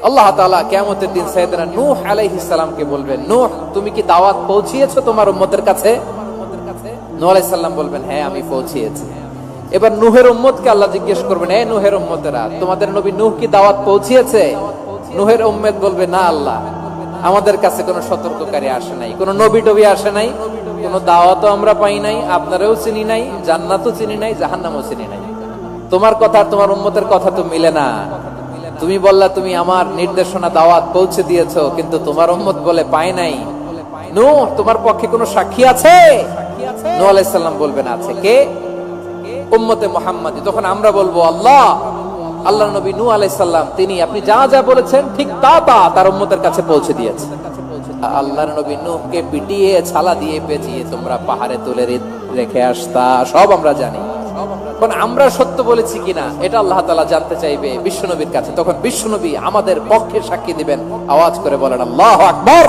আল্লাহ তাআলা কিয়ামতের দিন সাইয়েদনা নূহ আলাইহিস সালামকে বলবেন, নূহ তুমি কি দাওয়াত পৌঁছিয়েছো তোমার উম্মতের কাছে? নূহ আলাইহিস সালাম বলবেন, হ্যাঁ আমি পৌঁছিয়েছি। এবার নূহের উম্মতকে আল্লাহ জিজ্ঞেস করবেন, হে নূহের উম্মতেরা, তোমাদের নবী নূহ কি দাওয়াত পৌঁছিয়েছে? নূহের উম্মত বলবে, না আল্লাহ, আমাদের কাছে কোনো সতর্ককারী আসে নাই, কোনো নবী টবি আসে নাই, কোনো দাওয়াতও আমরা পাই নাই, আপনারাও চিনি নাই, জান্নাতও চিনি নাই, জাহান্নামও চিনি নাই। তোমার কথা আর তোমার উম্মতের কথা তো মিলে না। তুমি বললা তুমি আমার নির্দেশনা দাওয়াত পৌঁছে দিয়েছো, কিন্তু তোমার উম্মত বলে পাই নাই। নূহ, তোমার পক্ষে কোনো সাক্ষী আছে? নূহ আলাইহিস সালাম বলবেন, আছে। কে? উম্মতে মুহাম্মাদী। তখন আমরা বলবো, আল্লাহ নবী নূহ আলাইহিস সালাম তিনি আপনি যা যা বলেছেন ঠিক তা তার উম্মতের কাছে পৌঁছে দিয়েছে। আল্লাহর নবী নূহকে পিটিয়ে ছালা দিয়ে পেঁচিয়ে তোমরা পাহাড়ে তুলে রেখে আসতা, সব আমরা জানি। এখন আমরা সত্য বলেছি কিনা এটা আল্লাহ তাআলা জানতে চাইবে বিশ্বনবীর কাছে। তখন বিশ্বনবী আমাদের পক্ষে সাক্ষী দিবেন। আওয়াজ করে বলেন আল্লাহু আকবার।